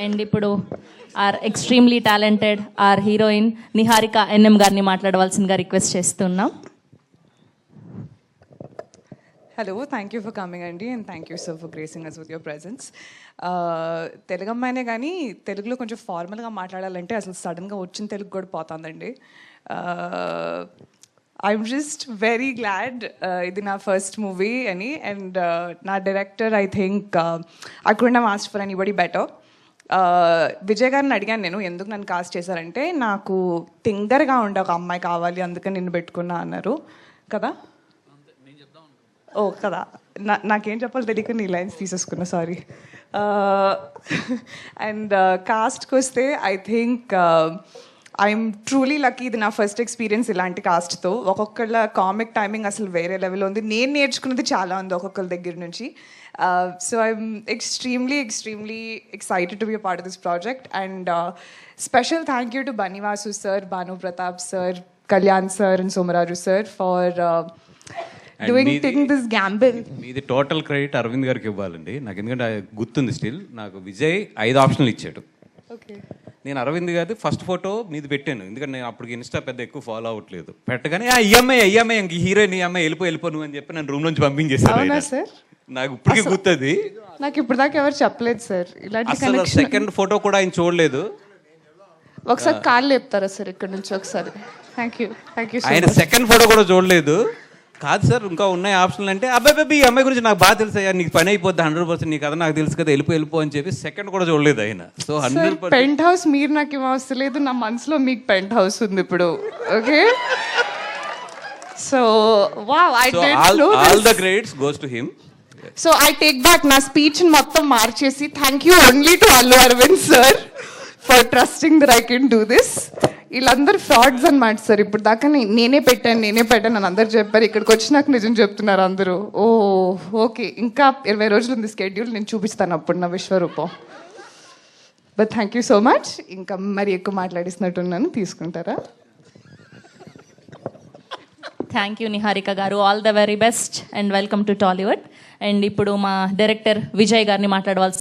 And ఇప్పుడు our extremely talented our heroine Niharika N M గారిని మాట్లాడవలసిందిగా రిక్వెస్ట్ చేస్తున్నాం. Hello, thank you for coming, Andy, and thank you, sir, for gracing us with your presence. Telugu అమ్మాయినే కానీ తెలుగులో కొంచెం ఫార్మల్గా మాట్లాడాలంటే అసలు సడన్గా వచ్చిన తెలుగు కూడా పోతుందండి. ఐఎమ్ జస్ట్ వెరీ గ్లాడ్ ఇది నా ఫస్ట్ మూవీ అని. అండ్ నా director I think I couldn't have asked for anybody better. Vijay గారిని అడిగాను నేను ఎందుకు నన్ను కాస్ట్ చేశారంటే నాకు తింగర్గా ఉండే ఒక అమ్మాయి కావాలి అందుకని నిన్ను పెట్టుకున్నా అన్నారు కదా. ఓ కదా, నాకేం చెప్పాలో తెలియక నీ లైన్స్ తీసేసుకున్నా, సారీ. అండ్ కాస్ట్కి వస్తే I think I'm truly lucky. ఇది నా ఫస్ట్ ఎక్స్పీరియన్స్ ఇలాంటి కాస్ట్తో. ఒక్కొక్కళ్ళ కామిక్ టైమింగ్ అసలు వేరే లెవెల్లో ఉంది. నేను నేర్చుకున్నది చాలా ఉంది ఒక్కొక్కరి దగ్గర నుంచి. So I'm extremely excited to be a part of this project. And special thank you to Banivasu sir, Bhanu Pratap sir, Kalyan sir and Somaraju sir for taking this gamble. మీది టోటల్ క్రెడిట్ అరవింద్ గారికి ఇవ్వాలండి నాకు, ఎందుకంటే గుర్తుంది స్టిల్. నాకు విజయ్ 5 ఆప్షన్లు ఇచ్చాడు. నేను అరవింద్ గారి ఫస్ట్ ఫోటో మీది పెట్టాను, ఎందుకంటే నేను అప్పటికి ఇన్స్టా పెద్ద ఎక్కువ ఫాలో అవ్వట్లేదు. పెట్టగానే ఈఎంఐ ఇంక హీరోయిన్ ఈఎంఐ వెళ్ళిపో నువ్వు అని చెప్పి నన్ను రూమ్ నుంచి పంపించేశాను. నాకు ఇప్పటికీ గుర్తుంది. నాకు ఇప్పుడు దాకా ఎవరు చెప్పలేదు సార్ ఇలాంటి. అసలు సెకండ్ ఫోటో కూడా ఆయన చూడలేదు. ఒకసారి కాళ్ళు లేపుతారా సార్ ఇక్కడ నుంచి ఒకసారి? Thank you. ఆయన సెకండ్ ఫోటో కూడా చూడలేదు. కాదు సార్ ఇంకా ఉన్నాయి ఆప్షన్లు అంటే, అబ్బాయి ఈ అమ్మాయి గురించి నాకు బాగా తెలుసు అయ్యా, నీకు పని అయిపోద్ది 100%, నీ కదా నాకు తెలుసు కదా, వెళ్ళిపో అని చెప్పి సెకండ్ కూడా చూడలేదు ఆయన. సో 100% పెంట్ హౌస్ మీరు నాకు ఇవ్వవసరం లేదు, నా మనసులో మీకు పెంట్ హౌస్ ఉంది ఇప్పుడు. Okay, so wow, I did know all the credits goes to him. So I take back నా స్పీచ్ మొత్తం మార్చేసి thank you only to Allu Aravind sir for trusting that I can do this. వీళ్ళందరూ frauds అనమాట sir. ఇప్పుడు దాకా నేనే పెట్టాను అని అందరు చెప్పారు. ఇక్కడికి వచ్చి నాకు నిజం చెప్తున్నారు అందరూ. ఓకే, ఇంకా 20 రోజులు ఉంది స్కెడ్యూల్, నేను చూపిస్తాను అప్పుడు నా విశ్వరూపం. But thank you so much. ఇంకా మరి ఎక్కువ మాట్లాడిస్తున్నట్టున్నాను, తీసుకుంటారా? Thank you Niharika garu, all the very best and welcome to Tollywood. And ఇప్పుడు మా డైరెక్టర్ విజయ్ గారిని మాట్లాడవలసి